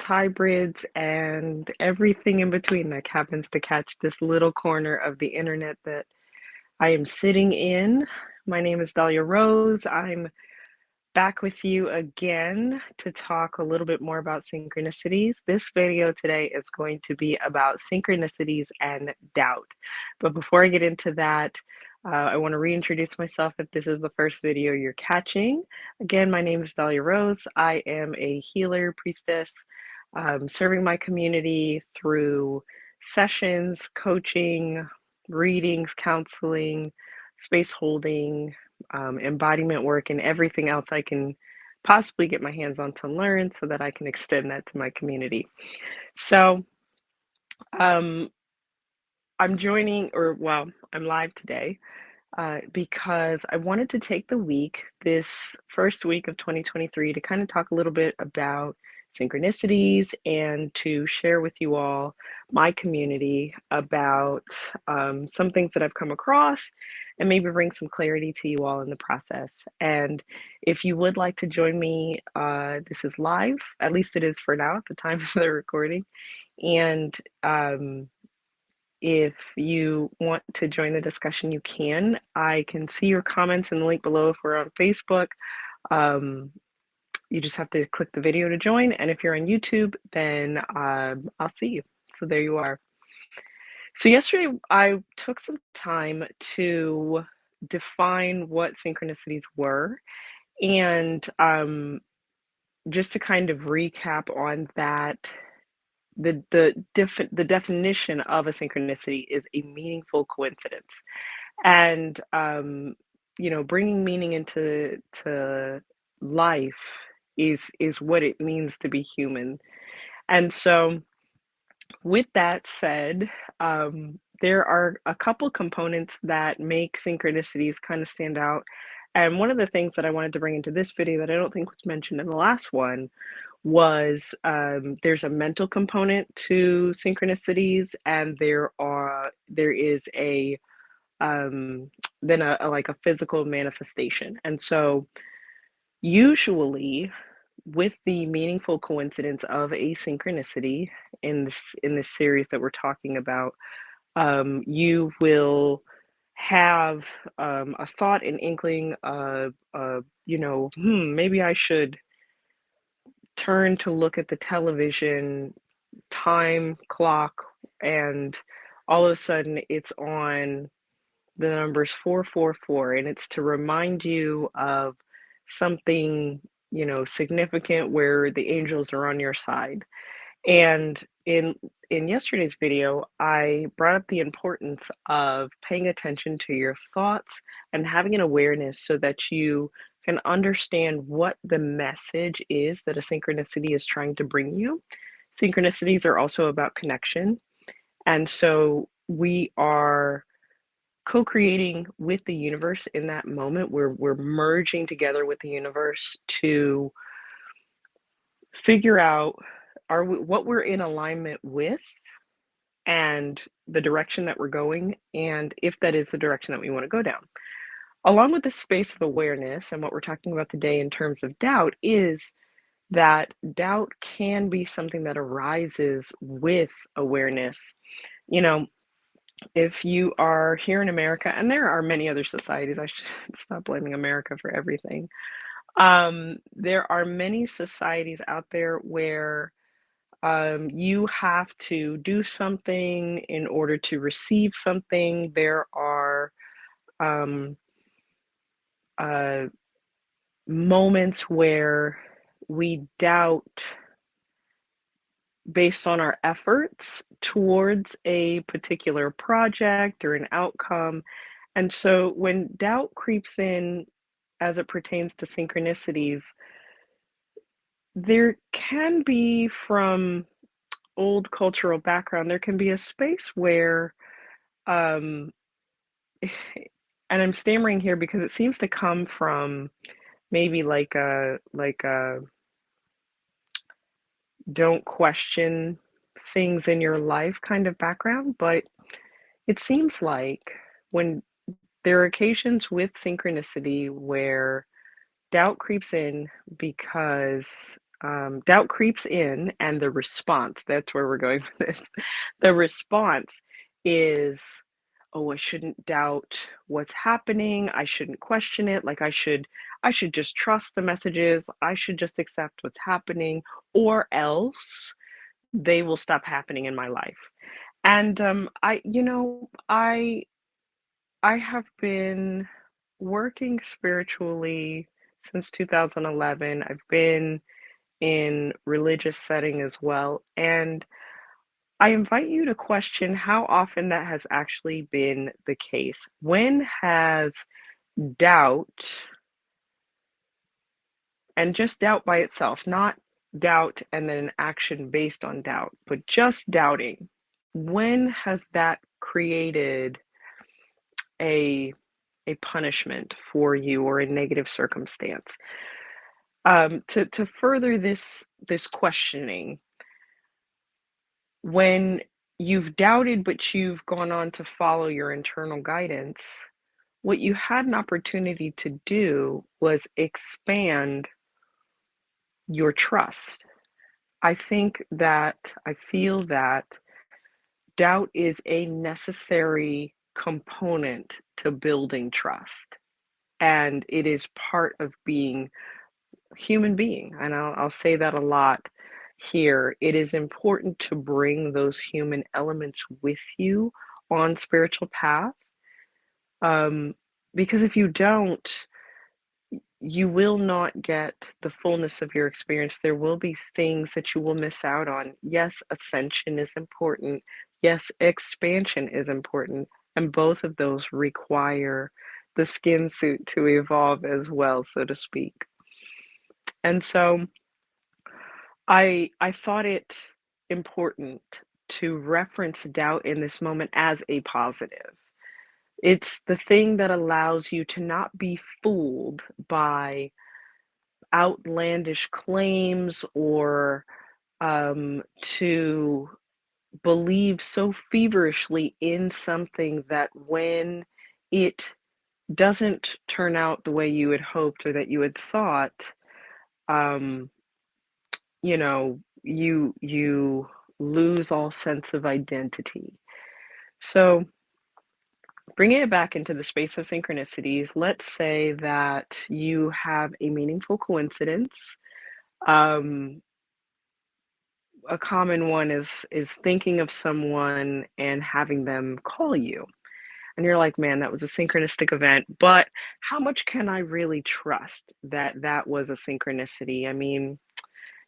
hybrids, and everything in between that happens to catch this little corner of the internet that I am sitting in. My name is Dahlia Rose. I'm back with you again to talk a little bit more about synchronicities. This video today is going to be about synchronicities and doubt. But before I get into that, I want to reintroduce myself if this is the first video you're catching. Again, my name is Dahlia Rose. I am a healer, priestess, serving my community through sessions, coaching, readings, counseling, space holding, embodiment work, and everything else I can possibly get my hands on to learn so that I can extend that to my community. So um, I'm live today because I wanted to take this first week of 2023, to kind of talk a little bit about synchronicities and to share with you all, my community, about some things that I've come across and maybe bring some clarity to you all in the process. And if you would like to join me, this is live, at least it is for now at the time of the recording. And if you want to join the discussion, you can. I can see your comments in the link below if we're on Facebook. You just have to click the video to join. And if you're on YouTube, then I'll see you. So there you are. So yesterday, I took some time to define what synchronicities were, and just to kind of recap on that. The definition of a synchronicity is a meaningful coincidence, and bringing meaning into life is what it means to be human. And so, with that said, there are a couple components that make synchronicities kind of stand out. And one of the things that I wanted to bring into this video that I don't think was mentioned in the last one was, there's a mental component to synchronicities, and there is a then a like a physical manifestation. And so usually, with the meaningful coincidence of a synchronicity in this series that we're talking about, you will have a thought, an inkling of, maybe I should turn to look at the television time clock, and all of a sudden it's on the numbers 444, and it's to remind you of something, significant, where the angels are on your side. And in yesterday's video, I brought up the importance of paying attention to your thoughts and having an awareness so that you can understand what the message is that a synchronicity is trying to bring you. Synchronicities are also about connection. And so we are co-creating with the universe in that moment, where we're merging together with the universe to figure out what we're in alignment with, and the direction that we're going, and if that is the direction that we want to go down. Along with the space of awareness, and what we're talking about today in terms of doubt, is that doubt can be something that arises with awareness. You know, if you are here in America, and there are many other societies, I should stop blaming America for everything. There are many societies out there where you have to do something in order to receive something. There are um, uh, moments where we doubt based on our efforts towards a particular project or an outcome. And so when doubt creeps in as it pertains to synchronicities, there can be, from old cultural background, there can be a space where, um, and I'm stammering here because it seems to come from maybe like a don't question things in your life kind of background, but it seems like when there are occasions with synchronicity where doubt creeps in because doubt creeps in, and the response, that's where we're going with this. The response is, oh, I shouldn't doubt what's happening. I shouldn't question it. Like I should just trust the messages. I should just accept what's happening, or else they will stop happening in my life. And I have been working spiritually since 2011. I've been in religious setting as well, and I invite you to question how often that has actually been the case. When has doubt, and just doubt by itself, not doubt and then an action based on doubt, but just doubting, when has that created a a punishment for you or a negative circumstance? To further this questioning, when you've doubted but you've gone on to follow your internal guidance, what you had an opportunity to do was expand your trust. I feel that doubt is a necessary component to building trust. And it is part of being human being. And I'll say that a lot here. It is important to bring those human elements with you on spiritual path. Um, because if you don't, you will not get the fullness of your experience. There will be things that you will miss out on. Yes, ascension is important. Yes, expansion is important. And both of those require the skin suit to evolve as well, so to speak. And so I thought it important to reference doubt in this moment as a positive. It's the thing that allows you to not be fooled by outlandish claims or to believe so feverishly in something that when it doesn't turn out the way you had hoped or that you had thought, um, you lose all sense of identity. So bringing it back into the space of synchronicities, let's say that you have a meaningful coincidence. Um, a common one is thinking of someone and having them call you. And you're like, man, that was a synchronistic event, but how much can I really trust that that was a synchronicity? I mean,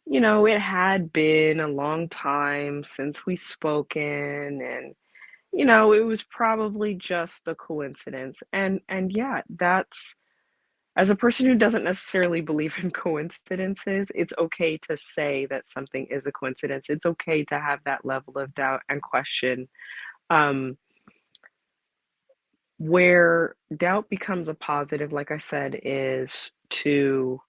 it had been a long time since we spoken, and it was probably just a coincidence. And yeah, that's, as a person who doesn't necessarily believe in coincidences, it's okay to say that something is a coincidence. It's okay to have that level of doubt and question. Um, where doubt becomes a positive, like I said, is to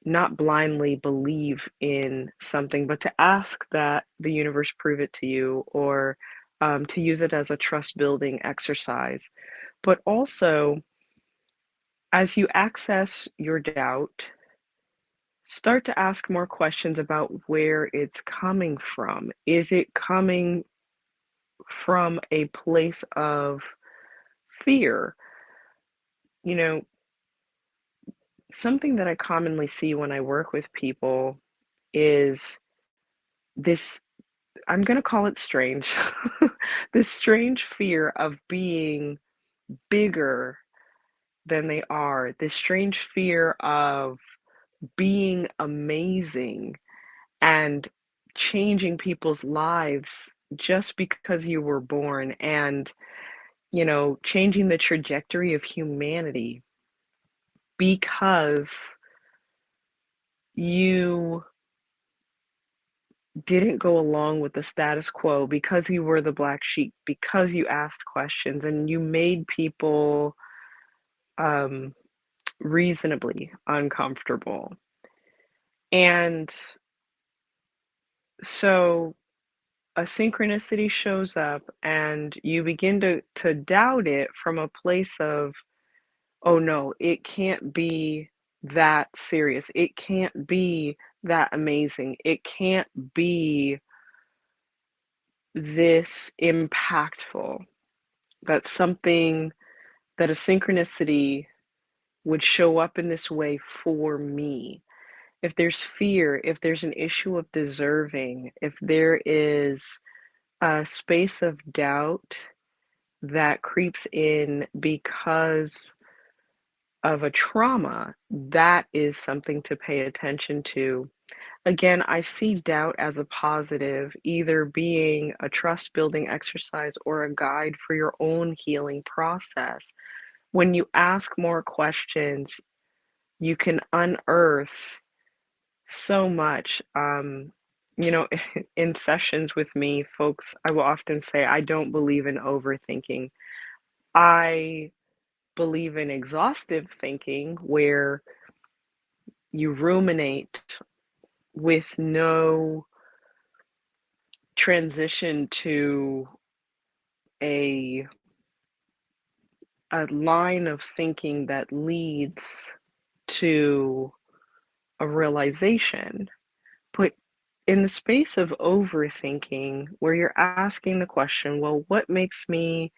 not blindly believe in something, but to ask that the universe prove it to you, or to use it as a trust building exercise. But also, as you access your doubt, start to ask more questions about where it's coming from. Is it coming from a place of fear? You know, something that I commonly see when I work with people is this, I'm going to call it strange, this strange fear of being bigger than they are, this strange fear of being amazing and changing people's lives just because you were born, and changing the trajectory of humanity because you didn't go along with the status quo, because you were the black sheep, because you asked questions and you made people um, reasonably uncomfortable. And so a synchronicity shows up and you begin to doubt it from a place of, oh no, it can't be that serious. It can't be that amazing. It can't be this impactful that something that a synchronicity would show up in this way for me. If there's fear, if there's an issue of deserving, if there is a space of doubt that creeps in because of a trauma, that is something to pay attention to. Again, I see doubt as a positive, either being a trust building exercise or a guide for your own healing process. When you ask more questions, you can unearth so much. You know, in sessions with me, folks, I will often say, I don't believe in overthinking. I believe in exhaustive thinking where you ruminate with no transition to a a line of thinking that leads to a realization. But in the space of overthinking, where you're asking the question, well, what makes me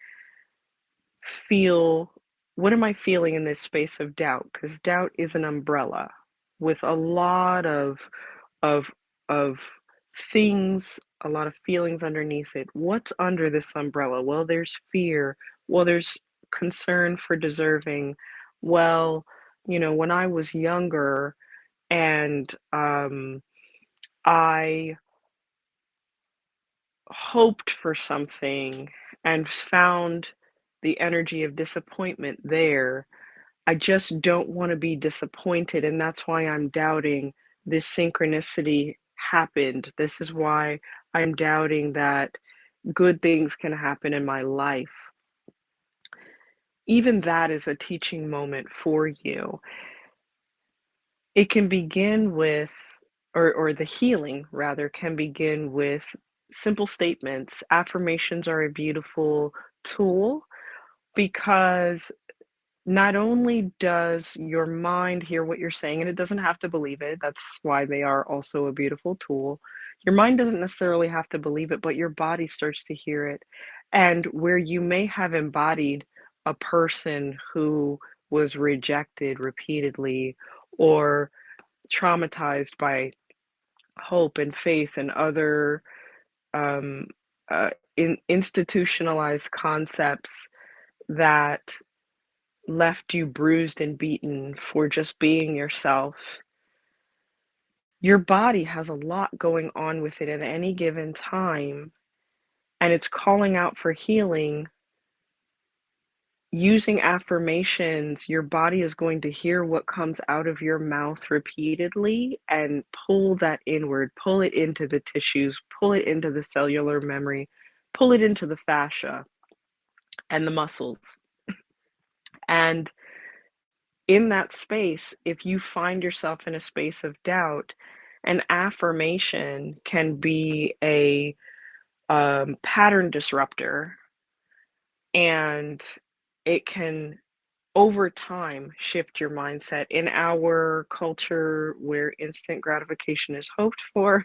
feel, what am I feeling in this space of doubt? Because doubt is an umbrella with a lot of of things, a lot of feelings underneath it. What's under this umbrella? Well, there's fear. Well, there's concern for deserving. Well, you know, when I was younger and I hoped for something and found the energy of disappointment there, I just don't want to be disappointed. And that's why I'm doubting this synchronicity happened. This is why I'm doubting that good things can happen in my life. Even that is a teaching moment for you. It can begin with, or the healing rather, can begin with simple statements. Affirmations are a beautiful tool because not only does your mind hear what you're saying, and it doesn't have to believe it, that's why they are also a beautiful tool. Your mind doesn't necessarily have to believe it, but your body starts to hear it. And where you may have embodied a person who was rejected repeatedly or traumatized by hope and faith and other um, institutionalized concepts that left you bruised and beaten for just being yourself, your body has a lot going on with it at any given time, and it's calling out for healing. Using affirmations, your body is going to hear what comes out of your mouth repeatedly and pull that inward, pull it into the tissues, pull it into the cellular memory, pull it into the fascia and the muscles. And in that space, if you find yourself in a space of doubt, an affirmation can be a pattern disruptor, and it can, over time, shift your mindset. In our culture where instant gratification is hoped for,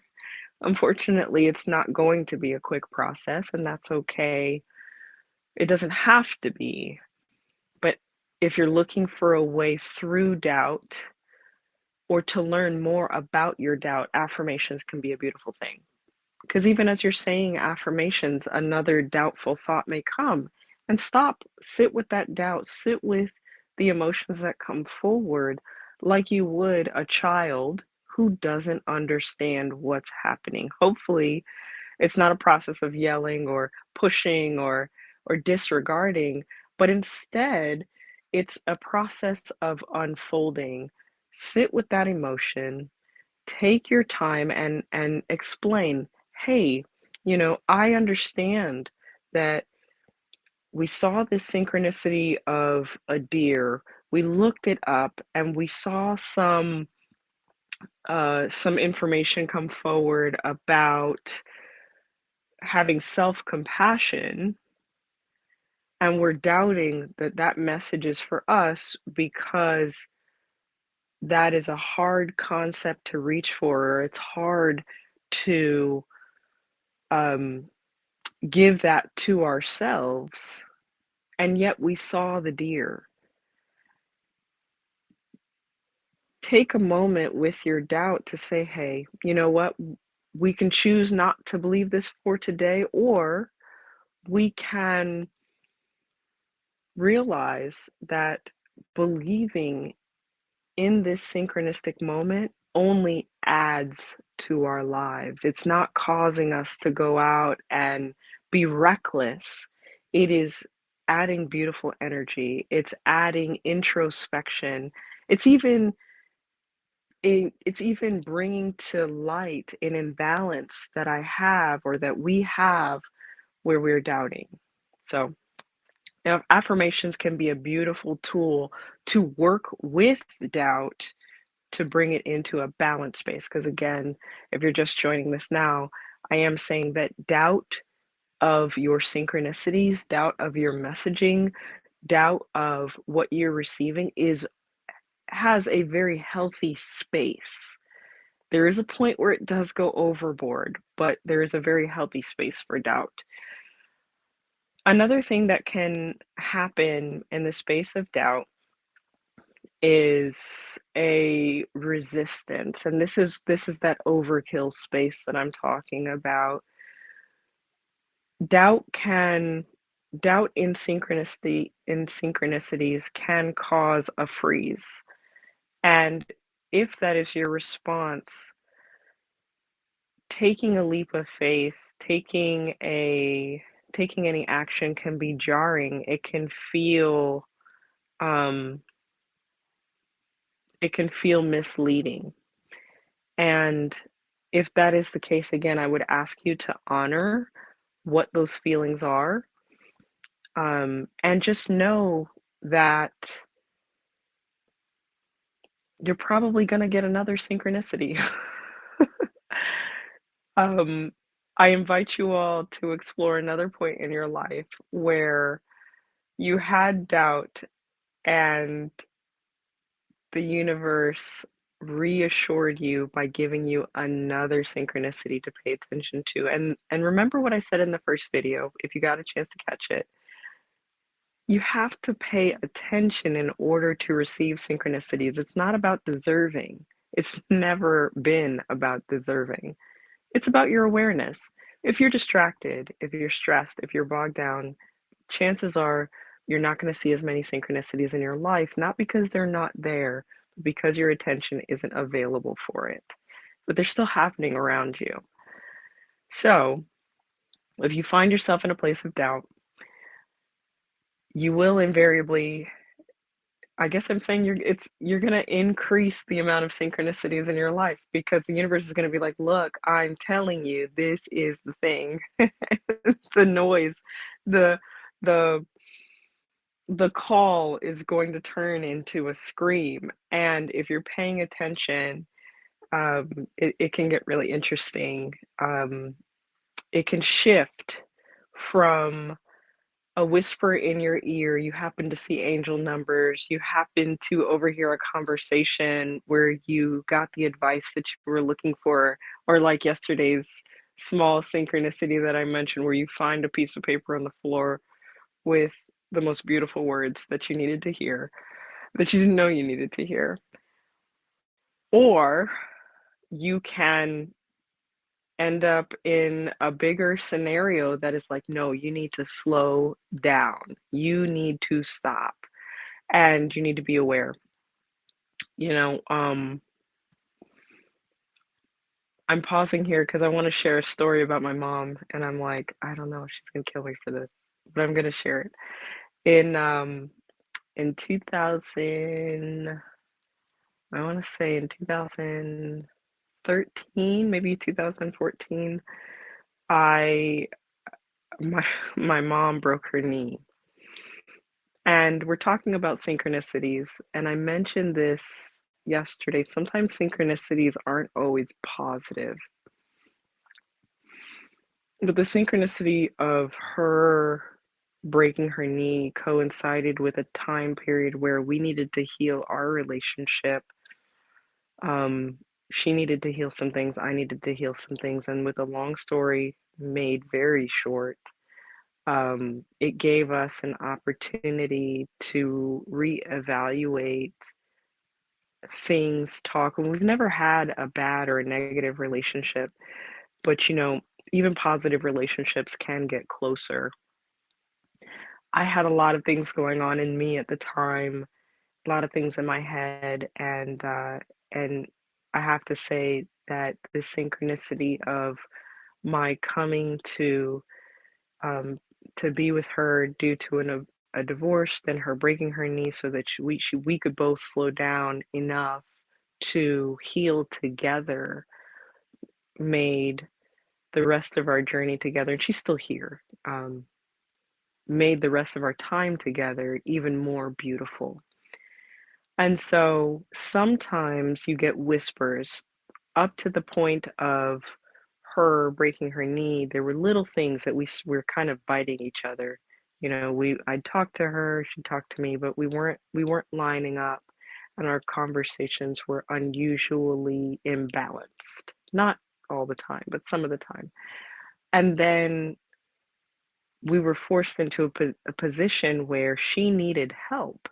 unfortunately, it's not going to be a quick process, and that's okay. It doesn't have to be. But if you're looking for a way through doubt, or to learn more about your doubt, affirmations can be a beautiful thing. Because even as you're saying affirmations, another doubtful thought may come. And stop, sit with that doubt, sit with the emotions that come forward like you would a child who doesn't understand what's happening. Hopefully, it's not a process of yelling or pushing or disregarding, but instead, it's a process of unfolding. Sit with that emotion, take your time and explain, hey, you know, I understand that we saw this synchronicity of a deer. We looked it up and we saw some information come forward about having self-compassion, and we're doubting that that message is for us because that is a hard concept to reach for, or it's hard to um, give that to ourselves, and yet we saw the deer. Take a moment with your doubt to say, hey, you know what? We can choose not to believe this for today, or we can realize that believing in this synchronistic moment only adds to our lives. It's not causing us to go out and be reckless. It is adding beautiful energy. It's adding introspection. It's even it's even bringing to light an imbalance that I have or that we have where we're doubting. So, affirmations can be a beautiful tool to work with doubt to bring it into a balanced space. Because again, if you're just joining this now, I am saying that doubt of your synchronicities, doubt of your messaging, doubt of what you're receiving is has a very healthy space. There is a point where it does go overboard, but there is a very healthy space for doubt. Another thing that can happen in the space of doubt is a resistance, and this is that overkill space that I'm talking about. Doubt can doubt in synchronicities can cause a freeze. And if that is your response, taking a leap of faith, taking any action can be jarring. Um it can feel misleading. And if that is the case, again, I would ask you to honor what those feelings are, and just know that you're probably going to get another synchronicity. um, I invite you all to explore another point in your life where you had doubt and the universe reassured you by giving you another synchronicity to pay attention to. And remember what I said in the first video, if you got a chance to catch it. You have to pay attention in order to receive synchronicities. It's not about deserving. It's never been about deserving. It's about your awareness. If you're distracted, if you're stressed, if you're bogged down, chances are you're not going to see as many synchronicities in your life, not because they're not there, but because your attention isn't available for it. But they're still happening around you. So, if you find yourself in a place of doubt, you will invariably, I guess I'm saying you're going to increase the amount of synchronicities in your life because the universe is going to be like, "Look, I'm telling you, this is the thing." The noise, the the the call is going to turn into a scream. And if you're paying attention, it can get really interesting. It can shift from a whisper in your ear, you happen to see angel numbers, you happen to overhear a conversation where you got the advice that you were looking for, or like yesterday's small synchronicity that I mentioned, where you find a piece of paper on the floor with the most beautiful words that you needed to hear, that you didn't know you needed to hear. Or you can end up in a bigger scenario that is like, no, you need to slow down. You need to stop and you need to be aware. You know, I'm pausing here because I want to share a story about my mom, and I'm like, I don't know, she's gonna kill me for this, but I'm gonna share it. In 2000, I want to say in 2013, maybe 2014, I my my mom broke her knee. And we're talking about synchronicities, and I mentioned this yesterday. Sometimes synchronicities aren't always positive, but the synchronicity of her breaking her knee coincided with a time period where we needed to heal our relationship Um, she needed to heal some things, I needed to heal some things, and with a long story made very short, it gave us an opportunity to reevaluate things, talk, and we've never had a bad or a negative relationship, but even positive relationships can get closer. I had a lot of things going on in me at the time, a lot of things in my head, and I have to say that the synchronicity of my coming um, to be with her due to a divorce, then her breaking her knee so that we could both slow down enough to heal together made the rest of our journey together, and she's still here, made the rest of our time together even more beautiful. And so sometimes you get whispers up to the point of her breaking her knee. There were little things that were kind of biting each other. I'd talk to her, she'd talk to me, but we weren't lining up, and our conversations were unusually imbalanced. Not all the time, but some of the time. And then we were forced into a position where she needed help.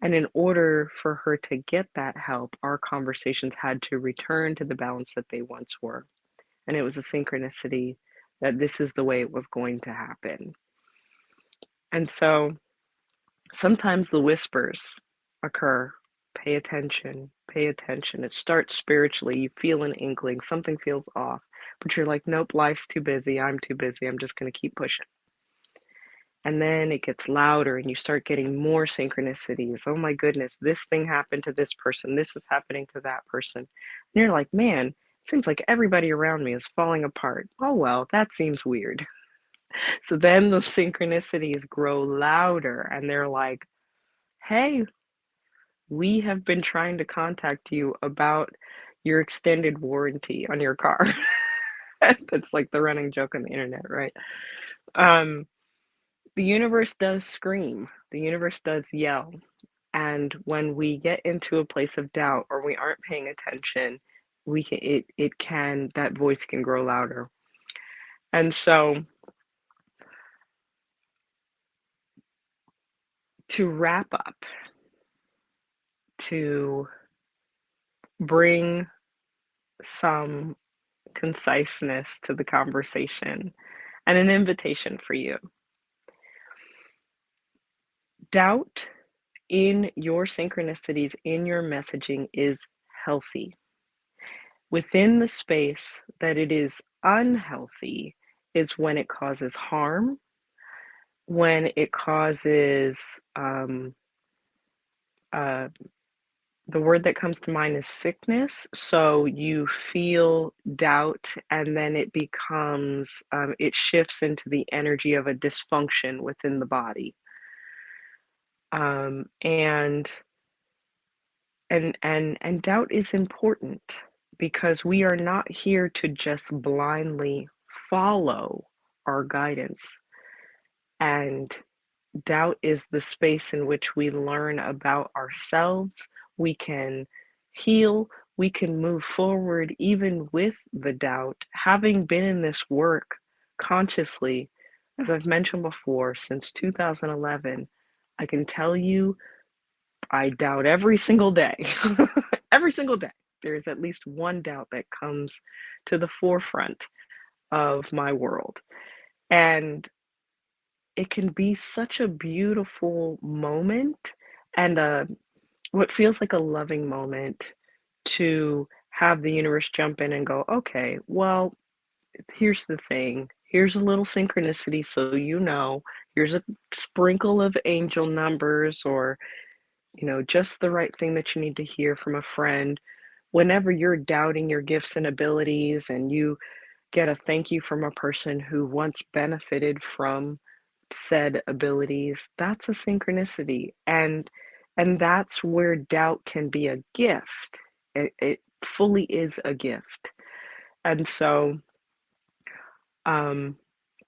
And in order for her to get that help, our conversations had to return to the balance that they once were. And it was a synchronicity that this is the way it was going to happen. And so sometimes the whispers occur. Pay attention, pay attention. It starts spiritually. You feel an inkling, something feels off, but you're like, nope, life's too busy. I'm too busy. I'm just going to keep pushing. And then it gets louder and you start getting more synchronicities. Oh my goodness, this thing happened to this person. This is happening to that person. And you're like, man, it seems like everybody around me is falling apart. Oh well, that seems weird. So then the synchronicities grow louder and they're like, hey, we have been trying to contact you about your extended warranty on your car. That's like the running joke on the internet, right? Um, the universe does scream, the universe does yell. And when we get into a place of doubt or we aren't paying attention, that voice can grow louder. And so to wrap up, to bring some conciseness to the conversation and an invitation for you. Doubt in your synchronicities, in your messaging is healthy. Within the space that it is unhealthy is when it causes harm, when it causes uh, the word that comes to mind is sickness. So you feel doubt, and then it shifts into the energy of a dysfunction within the body. And doubt is important because we are not here to just blindly follow our guidance. And doubt is the space in which we learn about ourselves. We can heal, we can move forward even with the doubt. Having been in this work consciously, as I've mentioned before, since 2011, I can tell you I doubt every single day. Every single day. There's at least one doubt that comes to the forefront of my world. And it can be such a beautiful moment and what feels like a loving moment to have the universe jump in and go, okay, well, here's the thing. Here's a little synchronicity so here's a sprinkle of angel numbers or just the right thing that you need to hear from a friend. Whenever you're doubting your gifts and abilities and you get a thank you from a person who once benefited from said abilities, that's a synchronicity. And that's where doubt can be a gift. It fully is a gift. And so, um,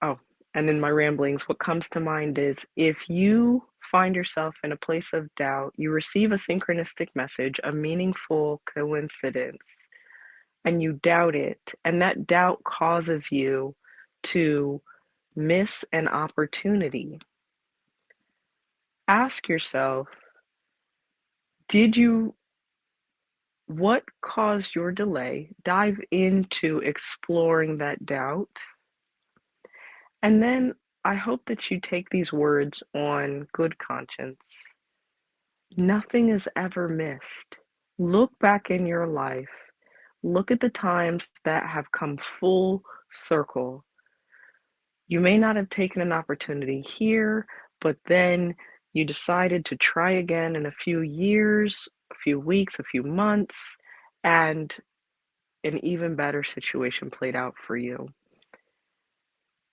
oh, And in my ramblings, what comes to mind is if you find yourself in a place of doubt, you receive a synchronistic message, a meaningful coincidence, and you doubt it, and that doubt causes you to miss an opportunity. Ask yourself, did you, what caused your delay? Dive into exploring that doubt. And then I hope that you take these words on good conscience. Nothing is ever missed. Look back in your life. Look at the times that have come full circle. You may not have taken an opportunity here, but then you decided to try again in a few years, a few weeks, a few months, and an even better situation played out for you.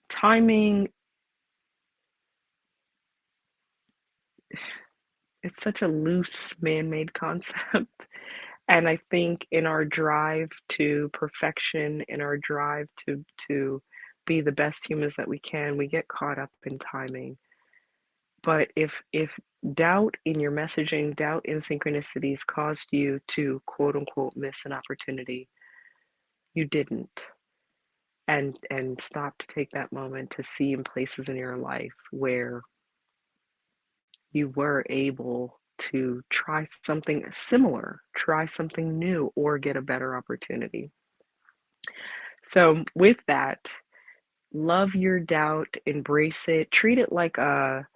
Timing, it's such a loose man-made concept. And I think in our drive to perfection, in our drive to be the best humans that we can, we get caught up in timing. But if doubt in your messaging, doubt in synchronicities caused you to quote unquote miss an opportunity, you didn't. And stop to take that moment to see in places in your life where you were able to try something similar, try something new, or get a better opportunity. So with that, love your doubt, embrace it, treat it like an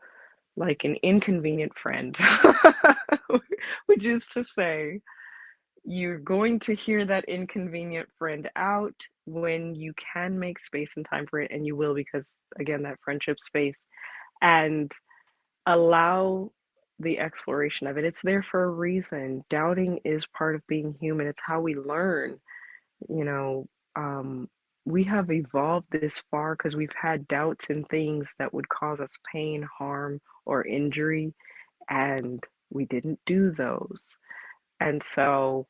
inconvenient friend, which is to say, you're going to hear that inconvenient friend out when you can make space and time for it, and you will because, again, that friendship space, and allow the exploration of it. It's there for a reason. Doubting is part of being human, it's how we learn. You know, we have evolved this far because we've had doubts in things that would cause us pain, harm, or injury, and we didn't do those. And so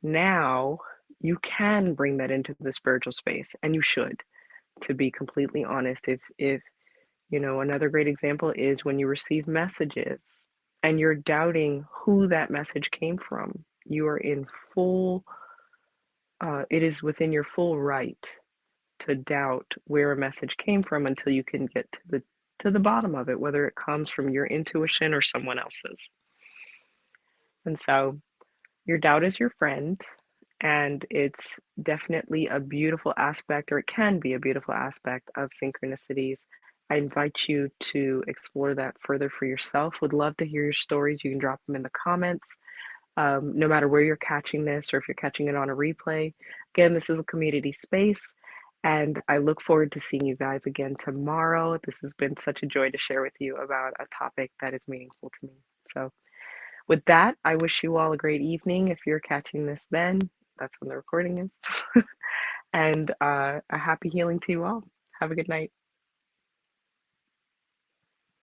now you can bring that into the spiritual space, and you should, to be completely honest. If another great example is when you receive messages and you're doubting who that message came from. You are in full, it is within your full right to doubt where a message came from until you can get to the bottom of it, whether it comes from your intuition or someone else's. And so your doubt is your friend, and it's definitely a beautiful aspect, or it can be a beautiful aspect of synchronicities. I invite you to explore that further for yourself. Would love to hear your stories. You can drop them in the comments, no matter where you're catching this or if you're catching it on a replay. Again, this is a community space, and I look forward to seeing you guys again tomorrow. This has been such a joy to share with you about a topic that is meaningful to me. So, with that, I wish you all a great evening. If you're catching this then, that's when the recording is. And a happy healing to you all. Have a good night.